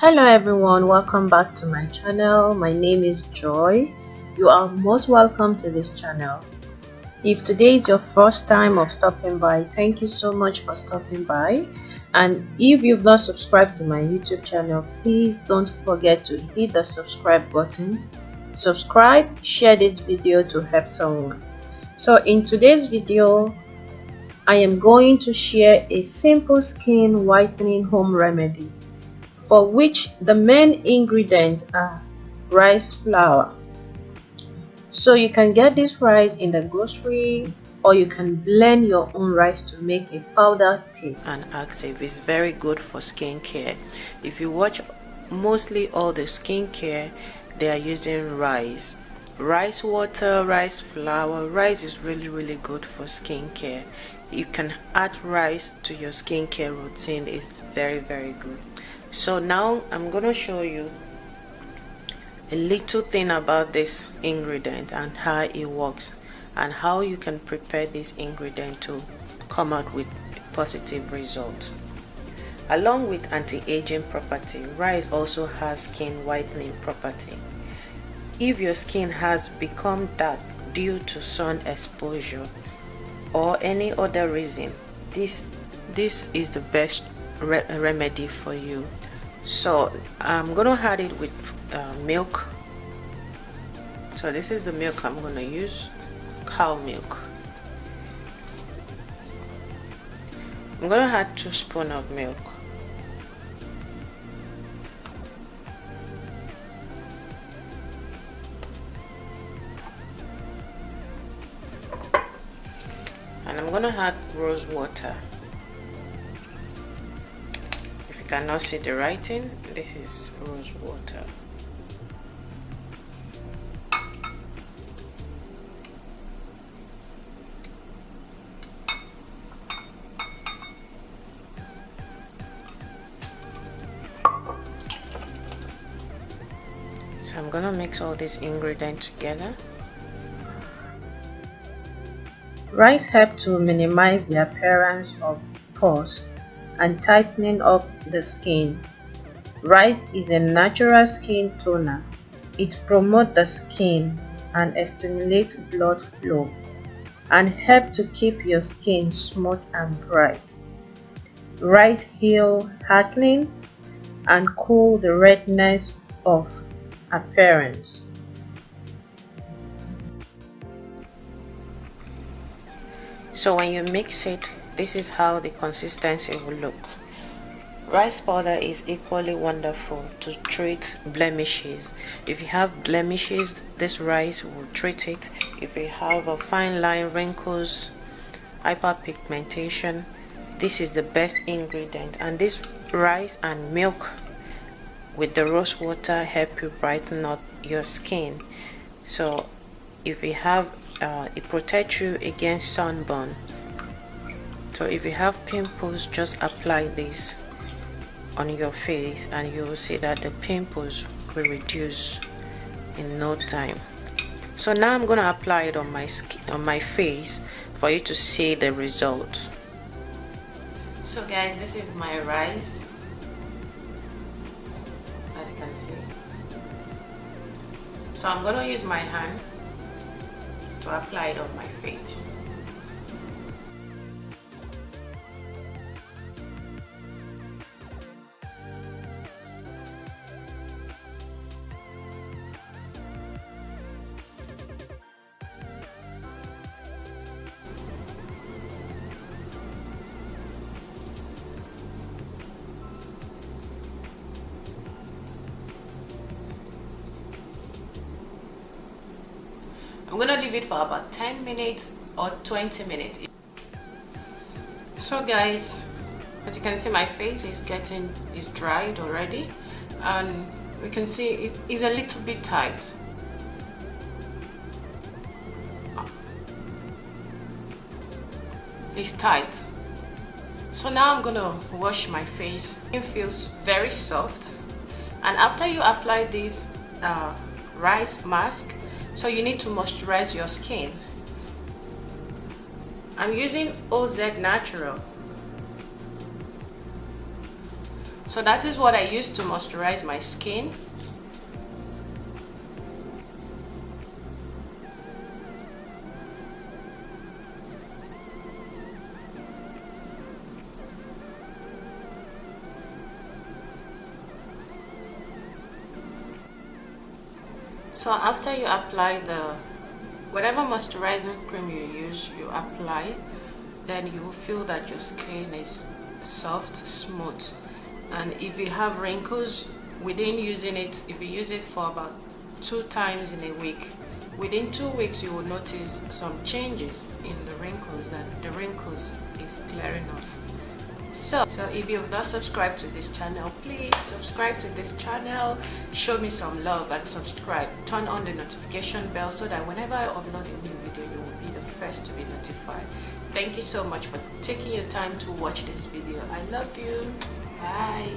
Hello everyone, welcome back to my channel. My name is Joy. You are most welcome to this channel. If today is your first time of stopping by, thank you so much for stopping by. And if you've not subscribed to my YouTube channel, please don't forget to hit the subscribe button. Subscribe, share this video to help someone. So in today's video, I am going to share a simple skin whitening home remedy, for which the main ingredients are rice flour. So you can get this rice in the grocery, or you can blend your own rice to make a powder paste. And active is very good for skincare. If you watch mostly all the skincare, they are using rice water, rice flour. Rice is really good for skincare. You can add rice to your skincare routine. It's very good. So now I'm gonna show you a little thing about this ingredient and how it works, and how you can prepare this ingredient to come out with a positive result. Along with anti-aging property, rice also has skin whitening property. If your skin has become dark due to sun exposure or any other reason, this is the best remedy for you. So I'm gonna add it with milk. So this is the milk I'm gonna use, cow milk. I'm gonna add 2 spoons of milk. And I'm gonna add rose water. If you cannot see the writing, this is rose water. So I'm gonna mix all these ingredients together. Rice helps to minimize the appearance of pores and tightening up the skin. Rice is a natural skin toner. It promotes the skin and stimulates blood flow and helps to keep your skin smooth and bright. Rice heals acne and cool the redness of appearance. So when you mix it, this is how the consistency will look. Rice powder is equally wonderful to treat blemishes. If you have blemishes, this rice will treat it. If you have a fine line, wrinkles, hyperpigmentation, this is the best ingredient. And this rice and milk with the rose water help you brighten up your skin. So if you have it protects you against sunburn. So if you have pimples, just apply this on your face and you will see that the pimples will reduce in no time. So now I'm gonna apply it on my skin, on my face, for you to see the result. So guys, this is my rice, as you can see. So I'm gonna use my hand to apply it on my face. I'm gonna leave it for about 10 minutes or 20 minutes. So guys, as you can see, my face is dried already, and we can see it is a little bit tight. It's tight. So now I'm gonna wash my face. It feels very soft, and after you apply this rice mask, so you need to moisturize your skin. I'm using OZ Natural. So that is what I use to moisturize my skin. So after you apply the whatever moisturizing cream you use, you apply, then you will feel that your skin is soft, smooth. And if you have wrinkles, within using it, if you use it for about 2 times in a week, within 2 weeks you will notice some changes in the wrinkles, that the wrinkles is clearing off. So if you've not subscribed to this channel, please subscribe to this channel, show me some love and subscribe. Turn on the notification bell so that whenever I upload a new video, you will be the first to be notified. Thank you so much for taking your time to watch this video. I love you. Bye.